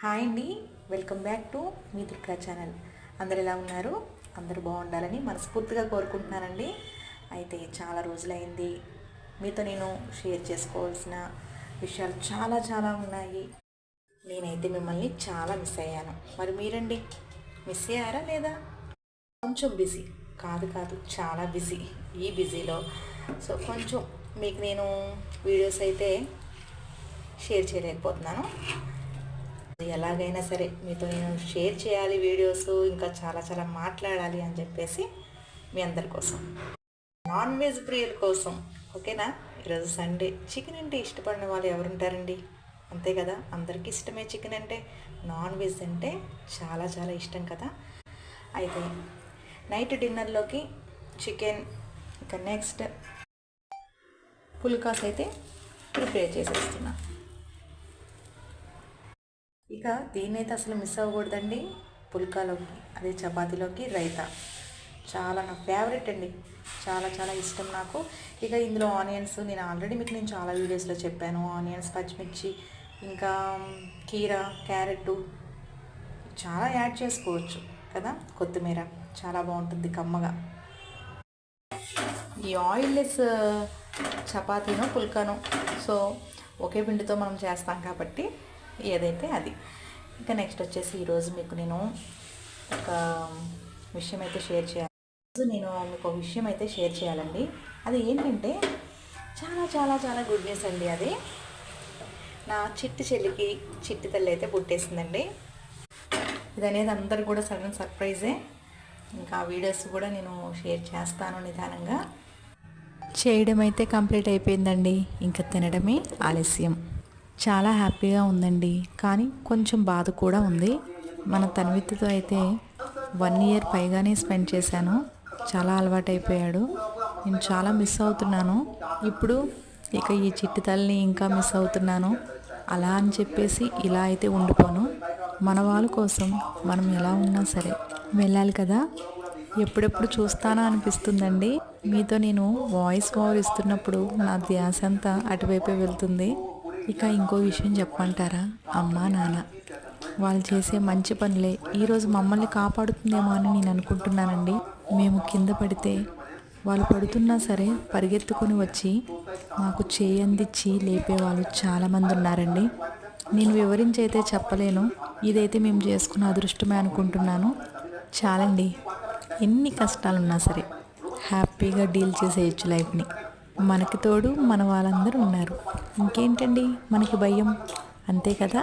Hi అండి, welcome back to me Durga channel. అందరు ఎలా ఉన్నారు? అందరూ బాగుండాలని మనస్ఫూర్తిగా కోరుకుంటున్నానండి. అయితే చాలా రోజులైంది మీతో నేను షేర్ చేసుకోవాల్సిన విషయాలు చాలా ఉన్నాయి. నేనైతే మిమ్మల్ని చాలా మిస్ అయ్యాను. మరి మీరండి, మిస్ అయ్యారా లేదా? కొంచెం బిజీ కాదు చాలా బిజీ. ఈ బిజీలో కొంచెం మీకు నేను వీడియోస్ అయితే షేర్ చేయలేకపోతున్నాను. ఎలాగైనా సరే మీతో నేను షేర్ చేయాలి వీడియోస్, ఇంకా చాలా మాట్లాడాలి అని చెప్పేసి మీ అందరి కోసం, నాన్ వెజ్ ప్రియుల కోసం. ఓకేనా? ఈరోజు సండే. చికెన్ అంటే ఇష్టపడిన వాళ్ళు ఎవరుంటారండి? అంతే కదా, అందరికీ ఇష్టమే చికెన్ అంటే. నాన్ వెజ్ అంటే చాలా ఇష్టం కదా. అయితే నైట్ డిన్నర్లోకి చికెన్, ఇంకా నెక్స్ట్ పుల్కాస్ అయితే ప్రిపేర్ చేసేస్తున్నా. ఇక దీన్నైతే అసలు మిస్ అవ్వకూడదండి. పుల్కాలోకి, అదే చపాతీలోకి రైతా చాలా నా ఫేవరెట్ అండి. చాలా ఇష్టం నాకు. ఇక ఇందులో ఆనియన్స్ నేను ఆల్రెడీ మీకు చాలా వీడియోస్లో చెప్పాను. ఆనియన్స్, పచ్చిమిర్చి, ఇంకా కీరా, క్యారెట్ చాలా యాడ్ చేసుకోవచ్చు కదా. కొత్తిమీర చాలా బాగుంటుంది కమ్మగా. ఈ ఆయిల్లెస్ చపాతీను, పుల్కాను ఒకే పిండితో మనం చేస్తాం కాబట్టి ఏదైతే అది. ఇంకా నెక్స్ట్ వచ్చేసి ఈరోజు మీకు నేను ఒక విషయం అయితే షేర్ చేయాలి. నేను మీకు ఒక విషయం అయితే షేర్ చేయాలండి. అది ఏంటంటే చాలా గుడ్ న్యూస్ అండి. అది నా చిట్టి చెల్లికి చిట్టి తల్లి అయితే పుట్టేసిందండి. ఇది అనేది అందరు కూడా సడన్ సర్ప్రైజే. ఇంకా వీడియోస్ కూడా నేను షేర్ చేస్తాను నిదానంగా. చేయడం అయితే కంప్లీట్ అయిపోయిందండి. ఇంకా తినడమే ఆలస్యం. చాలా హ్యాపీగా ఉందండి, కానీ కొంచెం బాధ కూడా ఉంది. మన తన్విత్తో అయితే 1 ఇయర్ పైగానే స్పెండ్ చేశాను. చాలా అలవాటైపోయాడు. నేను చాలా మిస్ అవుతున్నాను. ఇప్పుడు ఇక ఈ చిట్టి తల్లిని ఇంకా మిస్ అవుతున్నాను. అలా అని చెప్పేసి ఇలా అయితే ఉండిపోను. మన వాళ్ళ కోసం మనం ఎలా ఉన్నా సరే వెళ్ళాలి కదా. ఎప్పుడెప్పుడు చూస్తానా అనిపిస్తుందండి. మీతో నేను వాయిస్ ఓవర్ ఇస్తున్నప్పుడు నా ధ్యాస అంతా అటువైపే వెళ్తుంది. ఇక ఇంకో విషయం చెప్పమంటారా? అమ్మ నాన్న వాళ్ళు చేసే మంచి పనులే ఈరోజు మమ్మల్ని కాపాడుతుందేమో అని నేను అనుకుంటున్నానండి. మేము కింద పడితే వాళ్ళు పడుతున్నా సరే పరిగెత్తుకొని వచ్చి మాకు చేయి అందించి లేపేవాళ్ళు చాలామంది ఉన్నారండి. నేను వివరించి అయితే చెప్పలేను. ఇదైతే మేము చేసుకున్న అదృష్టమే అనుకుంటున్నాను. చాలండి, ఎన్ని కష్టాలున్నా సరే హ్యాపీగా డీల్ చేసేయచ్చు లైఫ్ని. మనకి తోడు మన వాళ్ళందరూ ఉన్నారు. ఇంకేంటండి మనకి భయం? అంతే కదా.